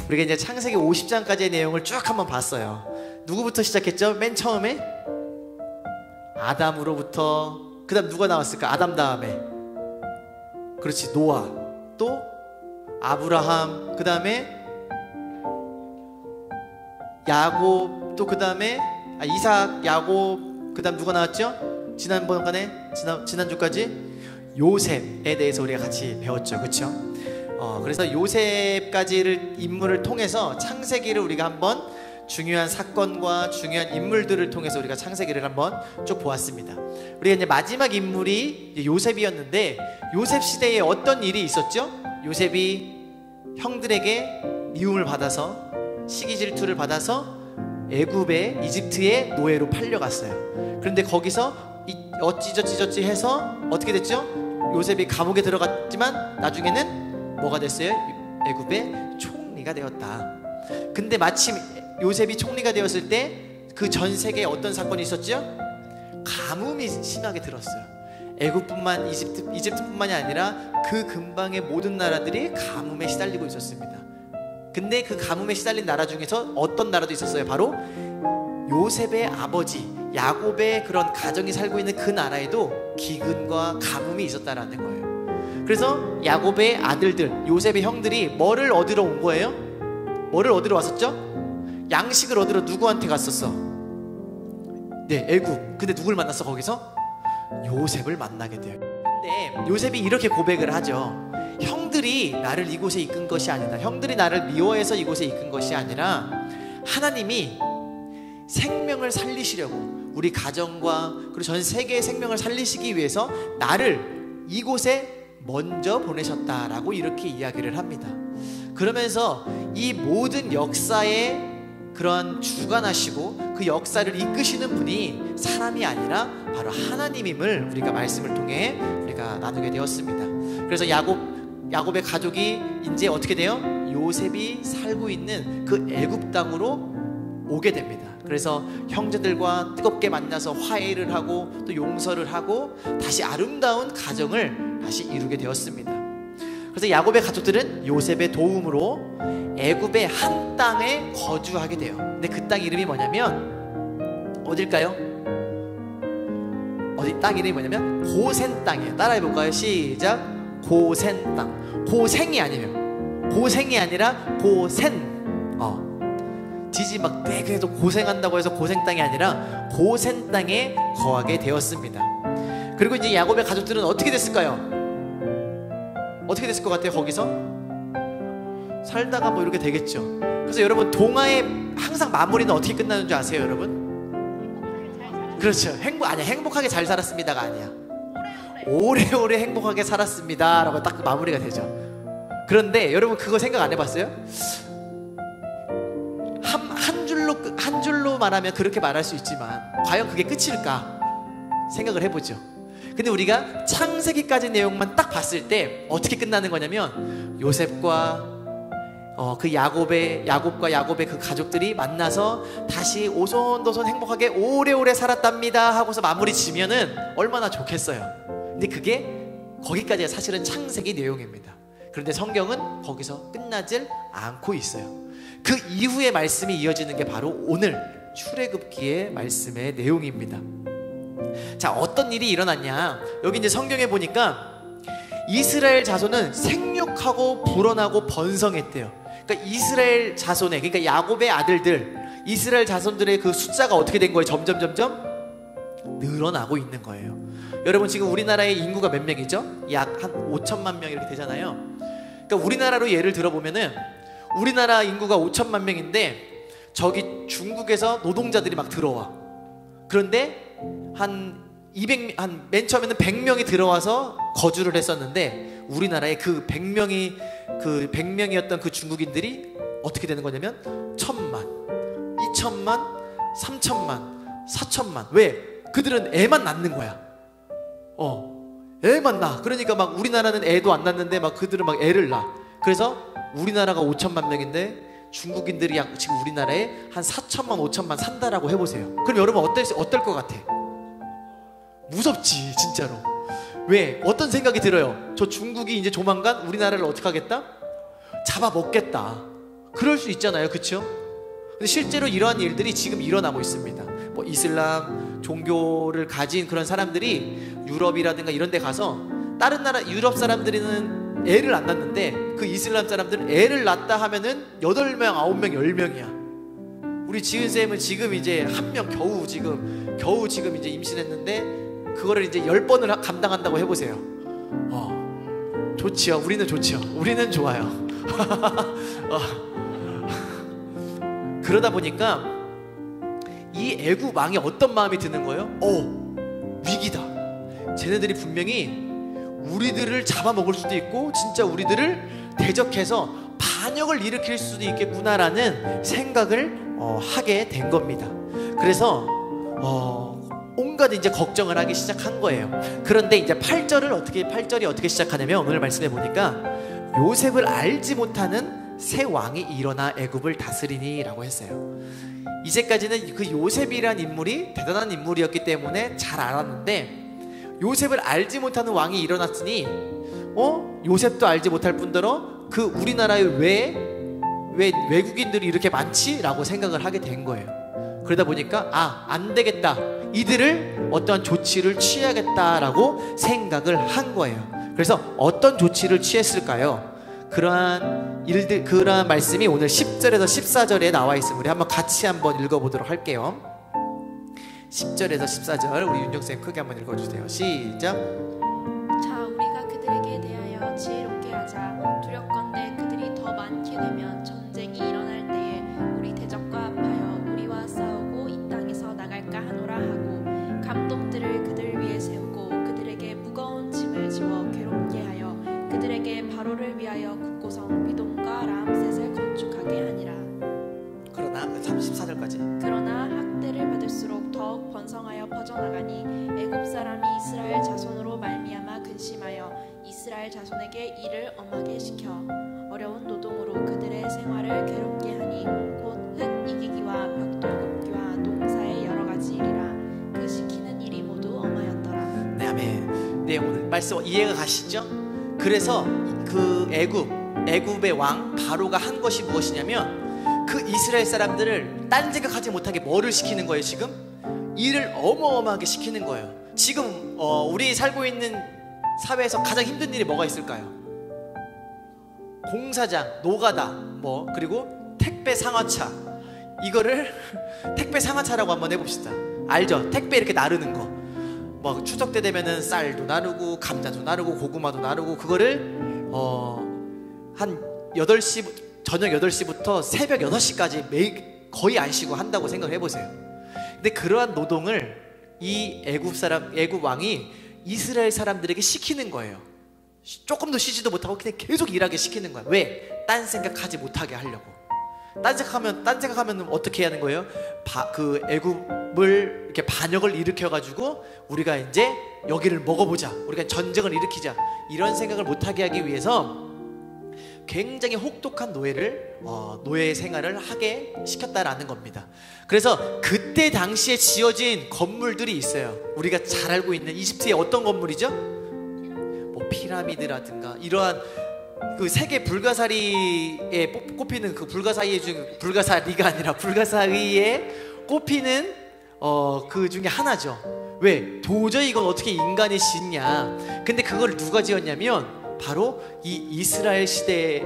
우리가 이제 창세기 50장까지의 내용을 쭉 한번 봤어요. 누구부터 시작했죠? 맨 처음에 아담으로부터, 그 다음 누가 나왔을까? 아담 다음에 그렇지, 노아, 또 아브라함, 그 다음에 야곱, 또 그 다음에 이삭, 야곱, 그 다음 누가 나왔죠? 지난주까지 요셉에 대해서 우리가 같이 배웠죠. 그렇죠? 그래서 요셉까지를 인물을 통해서 창세기를 우리가 한번 중요한 사건과 중요한 인물들을 통해서 우리가 창세기를 한번 쭉 보았습니다. 우리가 이제 마지막 인물이 이제 요셉이었는데, 요셉 시대에 어떤 일이 있었죠? 요셉이 형들에게 미움을 받아서, 시기 질투를 받아서 애굽의 이집트의 노예로 팔려갔어요. 그런데 거기서 어찌저찌 해서 어떻게 됐죠? 요셉이 감옥에 들어갔지만 나중에는 뭐가 됐어요? 애굽의 총리가 되었다. 근데 마침 요셉이 총리가 되었을 때 그 전 세계에 어떤 사건이 있었죠? 가뭄이 심하게 들었어요. 애굽뿐만, 이집트뿐만이 아니라 그 근방의 모든 나라들이 가뭄에 시달리고 있었습니다. 근데 그 가뭄에 시달린 나라 중에서 어떤 나라도 있었어요? 바로 요셉의 아버지 야곱의 그런 가정이 살고 있는 그 나라에도 기근과 가뭄이 있었다라는 거예요. 그래서 야곱의 아들들, 요셉의 형들이 뭐를 얻으러 온 거예요? 뭐를 얻으러 왔었죠? 양식을 얻으러 누구한테 갔었어? 네, 애굽. 근데 누굴 만났어 거기서? 요셉을 만나게 돼요. 근데 요셉이 이렇게 고백을 하죠. 형들이 나를 이곳에 이끈 것이 아니다. 형들이 나를 미워해서 이곳에 이끈 것이 아니라 하나님이 생명을 살리시려고, 우리 가정과 그리고 전 세계의 생명을 살리시기 위해서 나를 이곳에 먼저 보내셨다라고 이렇게 이야기를 합니다. 그러면서 이 모든 역사에 그런 주관하시고 그 역사를 이끄시는 분이 사람이 아니라 바로 하나님임을 우리가 말씀을 통해 우리가 나누게 되었습니다. 그래서 야곱의 가족이 이제 어떻게 돼요? 요셉이 살고 있는 그 애굽 땅으로 오게 됩니다. 그래서 형제들과 뜨겁게 만나서 화해를 하고 또 용서를 하고 다시 아름다운 가정을 다시 이루게 되었습니다. 그래서 야곱의 가족들은 요셉의 도움으로 애굽의 한 땅에 거주하게 돼요. 근데 그 땅 이름이 뭐냐면 어딜까요? 어디 땅 이름이 뭐냐면 고센 땅이에요. 따라해볼까요? 시작. 고센 땅. 고생이 아니에요. 고생이 아니라 고센. 지지 막 되게 해도 고생한다고 해서 고생 땅이 아니라 고센 땅에 거하게 되었습니다. 그리고 이제 야곱의 가족들은 어떻게 됐을까요? 어떻게 됐을 것 같아요? 거기서 살다가 뭐 이렇게 되겠죠. 그래서 여러분, 동화의 항상 마무리는 어떻게 끝나는 줄 아세요, 여러분? 그렇죠. 행복하게 잘 살았습니다가 아니야. 오래오래 행복하게 살았습니다 라고 딱 마무리가 되죠. 그런데 여러분, 그거 생각 안 해봤어요? 한 줄로 말하면 그렇게 말할 수 있지만 과연 그게 끝일까 생각을 해보죠. 근데 우리가 창세기까지 내용만 딱 봤을 때 어떻게 끝나는 거냐면 요셉과 야곱과 야곱의 그 가족들이 만나서 다시 오손도손 행복하게 오래오래 살았답니다 하고서 마무리 지면은 얼마나 좋겠어요. 근데 그게 거기까지가 사실은 창세기 내용입니다. 그런데 성경은 거기서 끝나질 않고 있어요. 그 이후의 말씀이 이어지는 게 바로 오늘 출애굽기의 말씀의 내용입니다. 자, 어떤 일이 일어났냐? 여기 이제 성경에 보니까 이스라엘 자손은 생육하고 불어나고 번성했대요. 그러니까 이스라엘 자손의, 그러니까 야곱의 아들들, 이스라엘 자손들의 그 숫자가 어떻게 된 거예요? 점점 늘어나고 있는 거예요. 여러분, 지금 우리나라의 인구가 몇 명이죠? 약 한 5천만 명 이렇게 되잖아요. 그러니까 우리나라로 예를 들어보면은 우리나라 인구가 5천만 명인데 저기 중국에서 노동자들이 막 들어와. 그런데 맨 처음에는 100명이 들어와서 거주를 했었는데 우리나라에 그 100명이었던 그 중국인들이 어떻게 되는 거냐면 1000만, 2000만, 3000만, 4000만. 왜? 그들은 애만 낳는 거야. 애만 낳아. 그러니까 막 우리나라는 애도 안 낳는데 막 그들은 막 애를 낳아. 그래서 우리나라가 5천만 명인데 중국인들이 지금 우리나라에 한 4천만, 5천만 산다라고 해보세요. 그럼 여러분 어떨 것 같아? 무섭지, 진짜로. 왜? 어떤 생각이 들어요? 저 중국이 이제 조만간 우리나라를 어떻게 하겠다? 잡아먹겠다. 그럴 수 있잖아요, 그렇죠? 근데 실제로 이러한 일들이 지금 일어나고 있습니다. 뭐 이슬람 종교를 가진 그런 사람들이 유럽이라든가 이런 데 가서 다른 나라 유럽 사람들은 애를 안 낳는데 그 이슬람 사람들은 애를 낳다 하면은 8명, 9명, 10명이야. 우리 지은쌤은 지금 이제 한 명 겨우 지금 이제 임신했는데 그거를 이제 10번을 감당한다고 해보세요. 좋지요. 우리는 좋죠. 우리는 좋아요. 그러다 보니까 이 애굽 왕이 어떤 마음이 드는 거예요? 위기다. 쟤네들이 분명히 우리들을 잡아먹을 수도 있고 진짜 우리들을 대적해서 반역을 일으킬 수도 있겠구나라는 생각을 하게 된 겁니다. 그래서 온갖 이제 걱정을 하기 시작한 거예요. 그런데 이제 8절이 어떻게 시작하냐면 오늘 말씀해 보니까 요셉을 알지 못하는 새 왕이 일어나 애굽을 다스리니 라고 했어요. 이제까지는 그 요셉이란 인물이 대단한 인물이었기 때문에 잘 알았는데 요셉을 알지 못하는 왕이 일어났으니 요셉도 알지 못할 뿐더러 그 우리나라에 왜 외국인들이 이렇게 많지? 라고 생각을 하게 된 거예요. 그러다 보니까 안 되겠다, 이들을 어떠한 조치를 취해야겠다라고 생각을 한 거예요. 그래서 어떤 조치를 취했을까요? 그러한 말씀이 오늘 10절에서 14절에 나와 있으면 우리 한번 같이 한번 읽어보도록 할게요. 10절에서 14절 우리 윤정쌤 크게 한번 읽어주세요. 시작. 자, 우리가 그들에게 대하여 지혜롭게 하자. 두렵건대 그들이 더 많게 되면 전쟁이 일어날 때에 우리 대적과 합하여 우리와 싸우고 이 땅에서 나갈까 하노라 하고 감독들을 그들 위에 세우고 그들에게 무거운 짐을 지워 괴롭게 하여 그들에게 바로를 위하여 국고성 비돔과 라암셋을 건축하게 하니라. 그러나 34절까지. 그러나 학대를 받을수록 더욱 번성하여 퍼져나가니 애굽 사람이 이스라엘 자손으로 말미암아 근심하여 이스라엘 자손에게 일을 엄하게 시켜 어려운 노동으로 그들의 생활을 괴롭게 하니 곧 흙 이기기와 벽돌 굽기와 농사의 여러 가지 일이라. 그 시키는 일이 모두 엄하였더라. 네, 아멘. 네, 오늘 말씀 이해가 가시죠? 그래서 그 애굽의 왕 바로가 한 것이 무엇이냐면 그 이스라엘 사람들을 딴 생각하지 못하게 뭐를 시키는 거예요? 지금 일을 어마어마하게 시키는 거예요. 지금 우리 살고 있는 사회에서 가장 힘든 일이 뭐가 있을까요? 공사장, 노가다, 그리고 택배 상하차. 이거를 택배 상하차라고 한번 해봅시다. 알죠? 택배 이렇게 나르는 거. 추석 때 되면은 쌀도 나르고 감자도 나르고 고구마도 나르고 그거를 한 8시 저녁 8시부터 새벽 6시까지 매일 거의 안 쉬고 한다고 생각을 해보세요. 근데 그러한 노동을 이 애굽 왕이 이스라엘 사람들에게 시키는 거예요. 조금도 쉬지도 못하고 그냥 계속 일하게 시키는 거야. 왜? 딴 생각하지 못하게 하려고. 딴 생각하면 어떻게 하는 거예요? 그 애굽을 이렇게 반역을 일으켜가지고 우리가 이제 여기를 먹어보자, 우리가 전쟁을 일으키자, 이런 생각을 못하게 하기 위해서 굉장히 혹독한 노예 생활을 하게 시켰다라는 겁니다. 그래서 그때 당시에 지어진 건물들이 있어요. 우리가 잘 알고 있는 이집트의 어떤 건물이죠? 피라미드라든가 이러한 그 세계 불가사리에 꼽히는 그 불가사리가 아니라 불가사리에 꼽히는 그 중에 하나죠. 왜? 도저히 이건 어떻게 인간이 짓냐. 근데 그걸 누가 지었냐면 바로 이 이스라엘 시대에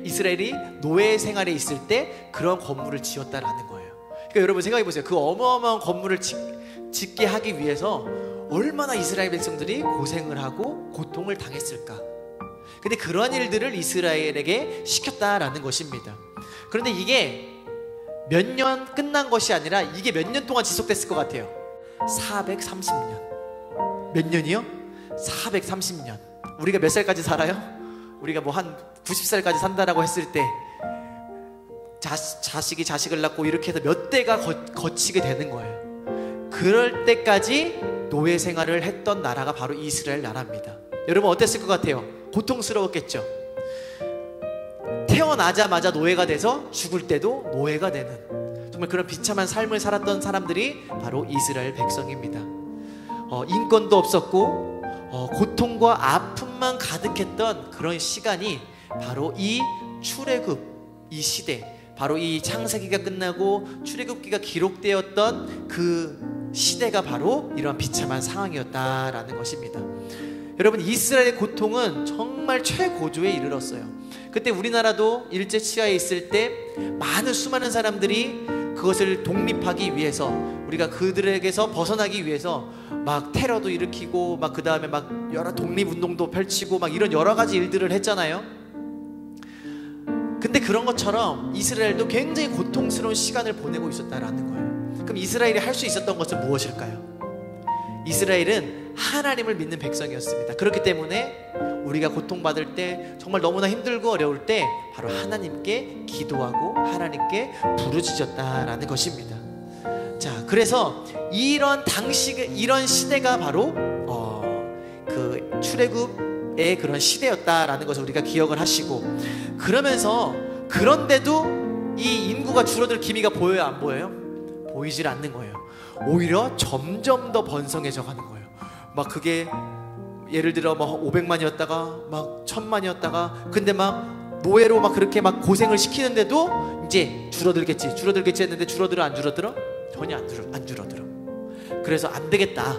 이스라엘이 노예 생활에 있을 때 그런 건물을 지었다라는 거예요. 그러니까 여러분 생각해 보세요. 그 어마어마한 건물을 짓게 하기 위해서 얼마나 이스라엘 백성들이 고생을 하고 고통을 당했을까. 근데 그러한 일들을 이스라엘에게 시켰다라는 것입니다. 그런데 이게 몇 년 끝난 것이 아니라 이게 몇 년 동안 지속됐을 것 같아요. 430년. 몇 년이요? 430년. 우리가 몇 살까지 살아요? 우리가 한 90살까지 산다라고 했을 때 자식이 자식을 낳고 이렇게 해서 몇 대가 거치게 되는 거예요. 그럴 때까지 노예 생활을 했던 나라가 바로 이스라엘 나라입니다. 여러분 어땠을 것 같아요? 고통스러웠겠죠? 태어나자마자 노예가 돼서 죽을 때도 노예가 되는 정말 그런 비참한 삶을 살았던 사람들이 바로 이스라엘 백성입니다. 인권도 없었고 고통과 아픔만 가득했던 그런 시간이 바로 이 출애굽 이 시대, 바로 이 창세기가 끝나고 출애굽기가 기록되었던 그 시대가 바로 이러한 비참한 상황이었다라는 것입니다. 여러분, 이스라엘의 고통은 정말 최고조에 이르렀어요. 그때 우리나라도 일제치하에 있을 때 많은 수많은 사람들이 그것을 독립하기 위해서, 우리가 그들에게서 벗어나기 위해서 막 테러도 일으키고 막 그 다음에 막 여러 독립운동도 펼치고 막 이런 여러 가지 일들을 했잖아요. 근데 그런 것처럼 이스라엘도 굉장히 고통스러운 시간을 보내고 있었다라는 거예요. 그럼 이스라엘이 할 수 있었던 것은 무엇일까요? 이스라엘은 하나님을 믿는 백성이었습니다. 그렇기 때문에 우리가 고통받을 때, 정말 너무나 힘들고 어려울 때 바로 하나님께 기도하고 하나님께 부르짖었다라는 것입니다. 자, 그래서 이런 이런 시대가 바로 그 출애굽의 그런 시대였다라는 것을 우리가 기억을 하시고, 그러면서 그런데도 이 인구가 줄어들 기미가 보여요, 안 보여요? 보이질 않는 거예요. 오히려 점점 더 번성해져 가는 거예요. 막 그게 예를 들어 뭐 500만이었다가 막 1000만이었다가, 근데 막 노예로 막 그렇게 막 고생을 시키는데도 이제 줄어들겠지 했는데 줄어들어, 안 줄어들어? 전혀 안 줄어들어. 그래서 안 되겠다,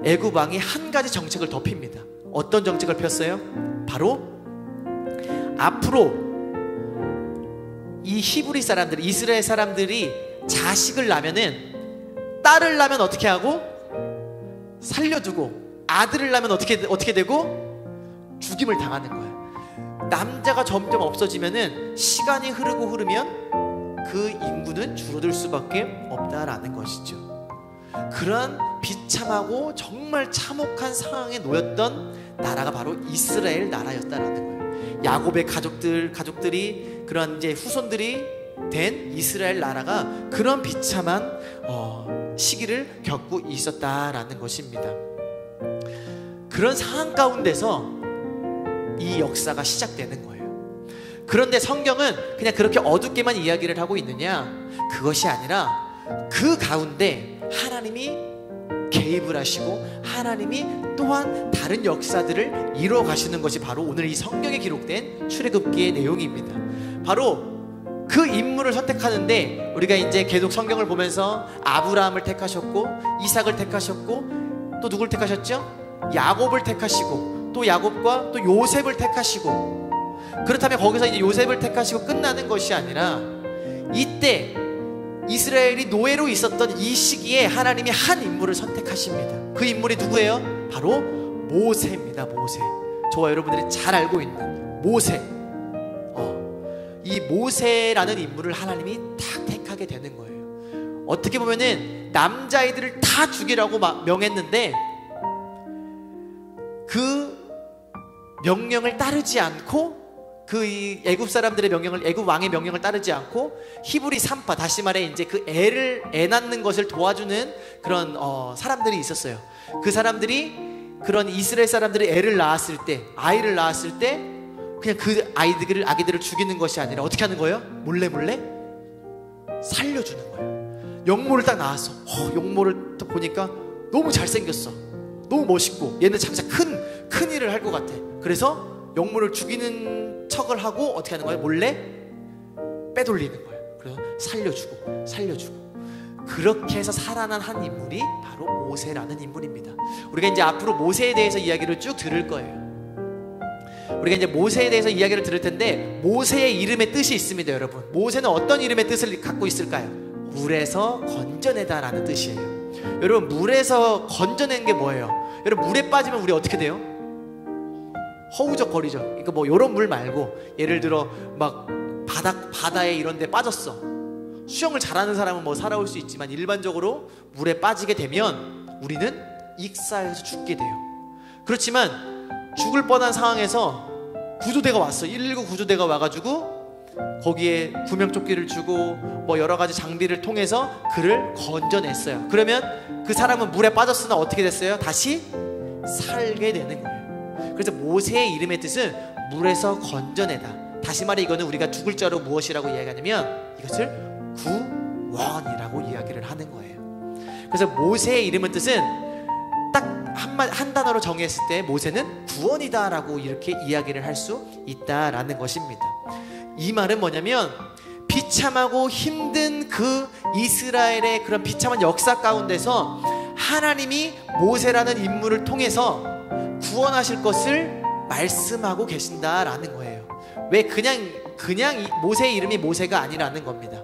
애굽 왕이 한 가지 정책을 더 핍니다. 어떤 정책을 폈어요? 바로 앞으로 이 히브리 사람들, 이스라엘 사람들이 자식을 낳으면은, 딸을 낳으면 어떻게 하고? 살려두고, 아들을 낳으면 어떻게 되고? 죽임을 당하는 거예요. 남자가 점점 없어지면은, 시간이 흐르면 그 인구는 줄어들 수밖에 없다라는 것이죠. 그런 비참하고 정말 참혹한 상황에 놓였던 나라가 바로 이스라엘 나라였다라는 거예요. 야곱의 가족들이 그런 이제 후손들이 된 이스라엘 나라가 그런 비참한 시기를 겪고 있었다라는 것입니다. 그런 상황 가운데서 이 역사가 시작되는 거예요. 그런데 성경은 그냥 그렇게 어둡게만 이야기를 하고 있느냐? 그것이 아니라 그 가운데 하나님이 개입을 하시고 하나님이 또한 다른 역사들을 이루어 가시는 것이 바로 오늘 이 성경에 기록된 출애굽기의 내용입니다. 바로 그 인물을 선택하는데, 우리가 이제 계속 성경을 보면서 아브라함을 택하셨고, 이삭을 택하셨고, 또 누굴 택하셨죠? 야곱을 택하시고, 또 야곱과 또 요셉을 택하시고, 그렇다면 거기서 이제 요셉을 택하시고 끝나는 것이 아니라, 이때 이스라엘이 노예로 있었던 이 시기에 하나님이 한 인물을 선택하십니다. 그 인물이 누구예요? 바로 모세입니다. 모세. 저와 여러분들이 잘 알고 있는 모세. 이 모세라는 인물을 하나님이 딱 택하게 되는 거예요. 어떻게 보면은 남자아이들을 다 죽이라고 막 명했는데, 그 명령을 따르지 않고, 그 애굽 사람들의 명령을, 애굽 왕의 명령을 따르지 않고 히브리 산파, 다시 말해 이제 그 애 낳는 것을 도와주는 그런 사람들이 있었어요. 그 사람들이 그런 이스라엘 사람들이 아이를 낳았을 때 그냥 그 아기들을 죽이는 것이 아니라 어떻게 하는 거예요? 몰래 살려주는 거예요. 영모를 딱 낳았어. 영모를 딱 보니까 너무 잘생겼어, 너무 멋있고, 얘는 장차 큰 일을 할 것 같아. 그래서 영모를 죽이는 척을 하고 어떻게 하는 거예요? 몰래 빼돌리는 거예요. 그래서 살려주고 그렇게 해서 살아난 한 인물이 바로 모세라는 인물입니다. 우리가 이제 앞으로 모세에 대해서 이야기를 쭉 들을 거예요. 우리가 이제 모세에 대해서 이야기를 들을 텐데, 모세의 이름의 뜻이 있습니다. 여러분, 모세는 어떤 이름의 뜻을 갖고 있을까요? 물에서 건져내다라는 뜻이에요. 여러분, 물에서 건져낸 게 뭐예요? 여러분, 물에 빠지면 우리 어떻게 돼요? 허우적거리죠. 그러니까 뭐 이런 물 말고, 예를 들어 막 바다에 이런 데 빠졌어. 수영을 잘하는 사람은 뭐 살아올 수 있지만, 일반적으로 물에 빠지게 되면 우리는 익사해서 죽게 돼요. 그렇지만 죽을 뻔한 상황에서 구조대가 왔어. 119 구조대가 와가지고 거기에 구명조끼를 주고 뭐 여러 가지 장비를 통해서 그를 건져냈어요. 그러면 그 사람은 물에 빠졌으나 어떻게 됐어요? 다시 살게 되는 거예요. 그래서 모세의 이름의 뜻은 물에서 건져내다. 다시 말해 이거는 우리가 두 글자로 무엇이라고 이야기하냐면, 이것을 구원이라고 이야기를 하는 거예요. 그래서 모세의 이름의 뜻은 딱 한 단어로 정했을 때 모세는 구원이다 라고 이렇게 이야기를 할 수 있다라는 것입니다. 이 말은 뭐냐면 비참하고 힘든 그 이스라엘의 그런 비참한 역사 가운데서 하나님이 모세라는 인물을 통해서 구원하실 것을 말씀하고 계신다라는 거예요. 왜 그냥 모세의 이름이 모세가 아니라는 겁니다.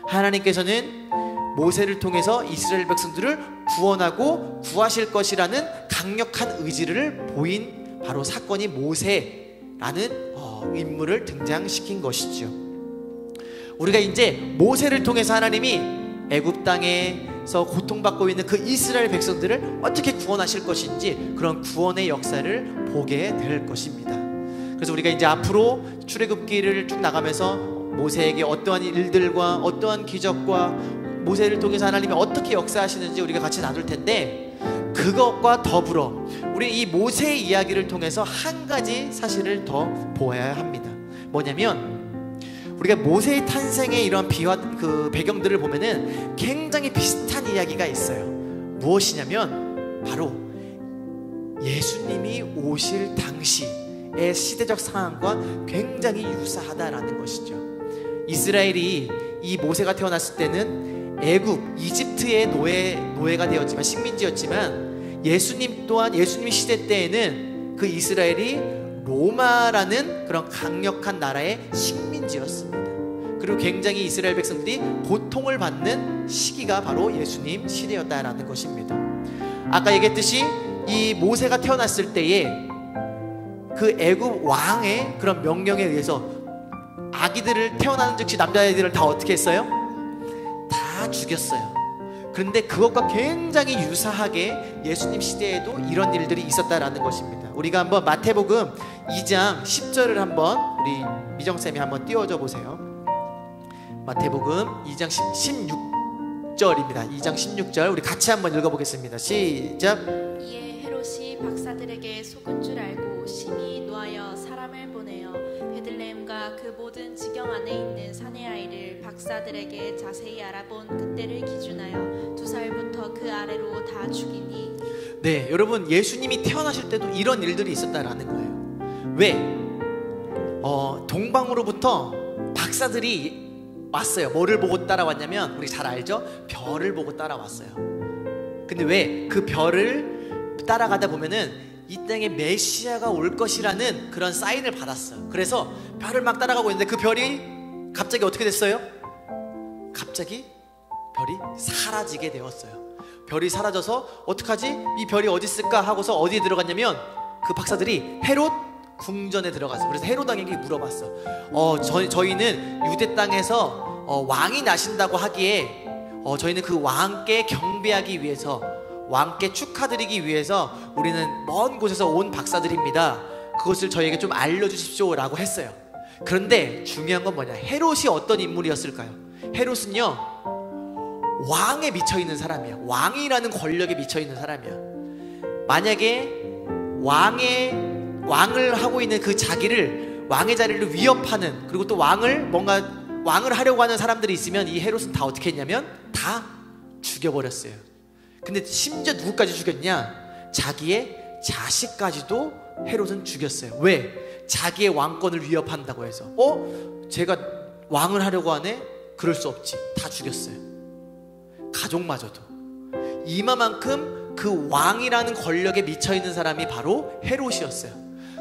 하나님께서는 모세를 통해서 이스라엘 백성들을 구원하고 구하실 것이라는 강력한 의지를 보인 바로 사건이 모세라는 인물을 등장시킨 것이죠. 우리가 이제 모세를 통해서 하나님이 애굽 땅에서 고통받고 있는 그 이스라엘 백성들을 어떻게 구원하실 것인지 그런 구원의 역사를 보게 될 것입니다. 그래서 우리가 이제 앞으로 출애굽기를 쭉 나가면서 모세에게 어떠한 일들과 어떠한 기적과 모세를 통해서 하나님이 어떻게 역사하시는지 우리가 같이 나눌 텐데, 그것과 더불어 우리 이 모세의 이야기를 통해서 한 가지 사실을 더 보아야 합니다. 뭐냐면 우리가 모세의 탄생의 이런 그 배경들을 보면은 굉장히 비슷한 이야기가 있어요. 무엇이냐면 바로 예수님이 오실 당시의 시대적 상황과 굉장히 유사하다라는 것이죠. 이스라엘이 이 모세가 태어났을 때는 애굽, 이집트의 노예가 되었지만, 식민지였지만, 예수님 또한 예수님 시대 때에는 그 이스라엘이 로마라는 그런 강력한 나라의 식민지였습니다. 그리고 굉장히 이스라엘 백성들이 고통을 받는 시기가 바로 예수님 시대였다라는 것입니다. 아까 얘기했듯이 이 모세가 태어났을 때에 그 애굽 왕의 그런 명령에 의해서 아기들을 태어나는 즉시 남자애들을 다 어떻게 했어요? 다 죽였어요. 그런데 그것과 굉장히 유사하게 예수님 시대에도 이런 일들이 있었다라는 것입니다. 우리가 한번 마태복음 2장 10절을 한번 우리 미정쌤이 한번 띄워줘 보세요. 마태복음 2장 16절입니다. 2장 16절 우리 같이 한번 읽어보겠습니다. 시작. 이에 헤롯이 박사들에게 속은 줄 알고 심히 노하여 사람을 보내어 베들레헴과 그 모든 지경 안에 있는 사내 아이를 박사들에게 자세히 알아본 그때를 기준하여 2살부터 그 아래로 다 죽이니. 네, 여러분, 예수님이 태어나실 때도 이런 일들이 있었다라는 거예요. 왜? 동방으로부터 박사들이 왔어요. 뭐를 보고 따라왔냐면 우리 잘 알죠? 별을 보고 따라왔어요. 근데 왜 그 별을 따라가다 보면은 이 땅에 메시아가 올 것이라는 그런 사인을 받았어요. 그래서 별을 막 따라가고 있는데 그 별이 갑자기 어떻게 됐어요? 갑자기 별이 사라지게 되었어요. 별이 사라져서 어떡하지? 이 별이 어디 있을까 하고서 어디에 들어갔냐면 그 박사들이 헤롯 궁전에 들어갔어. 그래서 헤롯 왕에게 물어봤어. 저희는 유대 땅에서 왕이 나신다고 하기에 저희는 그 왕께 경배하기 위해서, 왕께 축하드리기 위해서 우리는 먼 곳에서 온 박사들입니다. 그것을 저희에게 좀 알려주십시오 라고 했어요. 그런데 중요한 건 뭐냐? 헤롯이 어떤 인물이었을까요? 헤롯은요, 왕에 미쳐있는 사람이야. 왕이라는 권력에 미쳐있는 사람이야. 만약에 왕을 하고 있는 그 자기를, 왕의 자리를 위협하는, 그리고 또 왕을 하려고 하는 사람들이 있으면 이 헤롯은 다 어떻게 했냐면 다 죽여버렸어요. 근데 심지어 누구까지 죽였냐? 자기의 자식까지도 헤롯은 죽였어요. 왜? 자기의 왕권을 위협한다고 해서. 제가 왕을 하려고 하네? 그럴 수 없지. 다 죽였어요. 가족마저도. 이마만큼 그 왕이라는 권력에 미쳐있는 사람이 바로 헤롯이었어요.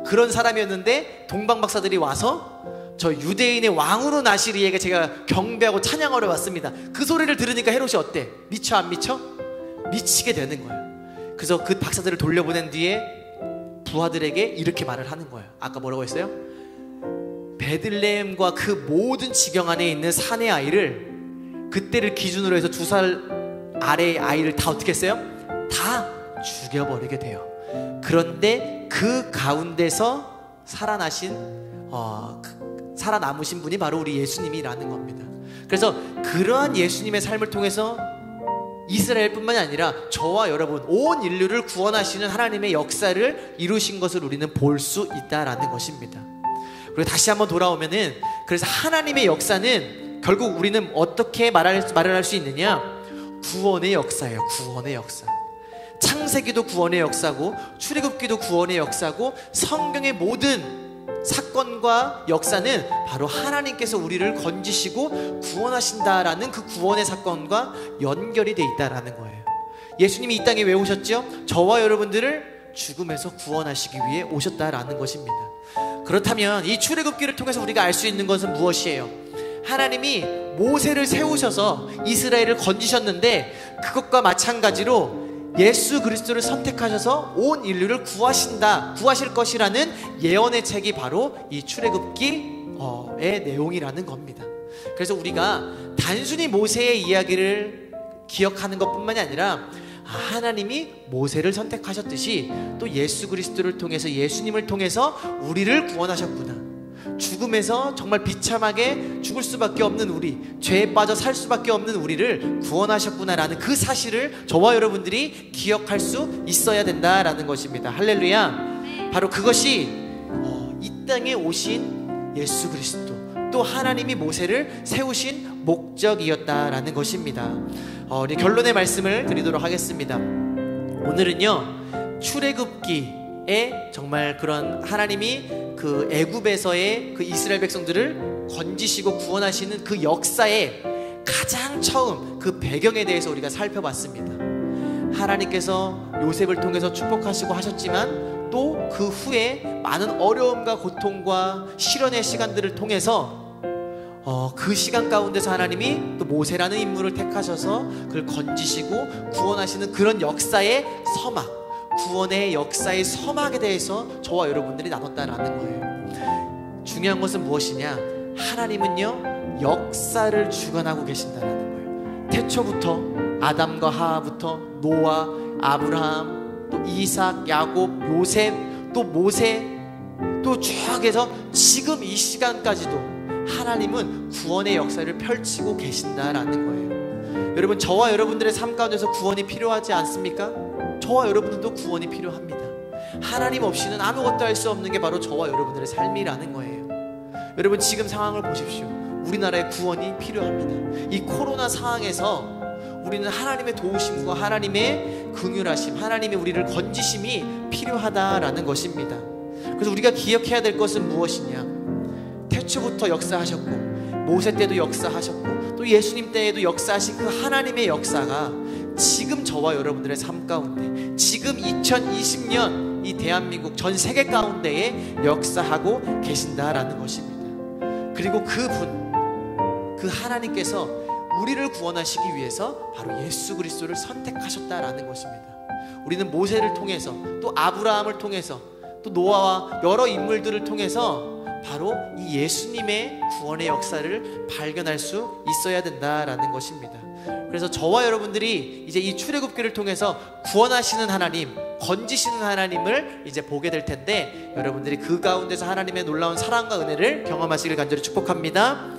그런 사람이었는데 동방박사들이 와서 저 유대인의 왕으로 나실 이에게 제가 경배하고 찬양하러 왔습니다. 그 소리를 들으니까 헤롯이 어때? 미쳐 안 미쳐? 미치게 되는 거예요. 그래서 그 박사들을 돌려보낸 뒤에 부하들에게 이렇게 말을 하는 거예요. 아까 뭐라고 했어요? 베들레헴과 그 모든 지경 안에 있는 사내 아이를, 그때를 기준으로 해서 2살 아래의 아이를 다 어떻게 했어요? 다 죽여버리게 돼요. 그런데 그 가운데서 살아남으신 분이 바로 우리 예수님이라는 겁니다. 그래서 그러한 예수님의 삶을 통해서 이스라엘뿐만이 아니라 저와 여러분 온 인류를 구원하시는 하나님의 역사를 이루신 것을 우리는 볼 수 있다라는 것입니다. 그리고 다시 한번 돌아오면은, 그래서 하나님의 역사는 결국 우리는 어떻게 말을 할 수 있느냐? 구원의 역사예요. 구원의 역사. 창세기도 구원의 역사고, 출애굽기도 구원의 역사고, 성경의 모든 사건과 역사는 바로 하나님께서 우리를 건지시고 구원하신다라는 그 구원의 사건과 연결이 돼 있다라는 거예요. 예수님이 이 땅에 왜 오셨죠? 저와 여러분들을 죽음에서 구원하시기 위해 오셨다라는 것입니다. 그렇다면 이 출애굽기를 통해서 우리가 알 수 있는 것은 무엇이에요? 하나님이 모세를 세우셔서 이스라엘을 건지셨는데 그것과 마찬가지로 예수 그리스도를 선택하셔서 온 인류를 구하실 것이라는 예언의 책이 바로 이 출애굽기의 내용이라는 겁니다. 그래서 우리가 단순히 모세의 이야기를 기억하는 것뿐만이 아니라 하나님이 모세를 선택하셨듯이 또 예수 그리스도를 통해서, 예수님을 통해서 우리를 구원하셨구나, 죽음에서 정말 비참하게 죽을 수밖에 없는 우리, 죄에 빠져 살 수밖에 없는 우리를 구원하셨구나라는 그 사실을 저와 여러분들이 기억할 수 있어야 된다라는 것입니다. 할렐루야. 바로 그것이 이 땅에 오신 예수 그리스도, 또 하나님이 모세를 세우신 목적이었다라는 것입니다. 우리 결론의 말씀을 드리도록 하겠습니다. 오늘은요, 출애굽기에 정말 그런 하나님이 그 애굽에서의 그 이스라엘 백성들을 건지시고 구원하시는 그 역사의 가장 처음 그 배경에 대해서 우리가 살펴봤습니다. 하나님께서 요셉을 통해서 축복하시고 하셨지만 또 그 후에 많은 어려움과 고통과 시련의 시간들을 통해서 그 시간 가운데서 하나님이 또 모세라는 인물을 택하셔서 그를 건지시고 구원하시는 그런 역사의 서막, 구원의 역사의 서막에 대해서 저와 여러분들이 나눴다라는 거예요. 중요한 것은 무엇이냐? 하나님은요, 역사를 주관하고 계신다라는 거예요. 태초부터 아담과 하와부터 노아, 아브라함, 또 이삭, 야곱, 요셉, 또 모세, 또 쭉 해서 지금 이 시간까지도 하나님은 구원의 역사를 펼치고 계신다라는 거예요. 여러분, 저와 여러분들의 삶 가운데서 구원이 필요하지 않습니까? 저와 여러분들도 구원이 필요합니다. 하나님 없이는 아무것도 할 수 없는 게 바로 저와 여러분들의 삶이라는 거예요. 여러분, 지금 상황을 보십시오. 우리나라에 구원이 필요합니다. 이 코로나 상황에서 우리는 하나님의 도우심과 하나님의 긍휼하심, 하나님의 우리를 건지심이 필요하다라는 것입니다. 그래서 우리가 기억해야 될 것은 무엇이냐? 태초부터 역사하셨고, 모세 때도 역사하셨고, 또 예수님 때에도 역사하신 그 하나님의 역사가 지금 저와 여러분들의 삶 가운데, 지금 2020년 이 대한민국 전 세계 가운데에 역사하고 계신다라는 것입니다. 그리고 그 하나님께서 우리를 구원하시기 위해서 바로 예수 그리스도를 선택하셨다라는 것입니다. 우리는 모세를 통해서, 또 아브라함을 통해서, 또 노아와 여러 인물들을 통해서 바로 이 예수님의 구원의 역사를 발견할 수 있어야 된다라는 것입니다. 그래서 저와 여러분들이 이제 이 출애굽기를 통해서 구원하시는 하나님, 건지시는 하나님을 이제 보게 될 텐데, 여러분들이 그 가운데서 하나님의 놀라운 사랑과 은혜를 경험하시길 간절히 축복합니다.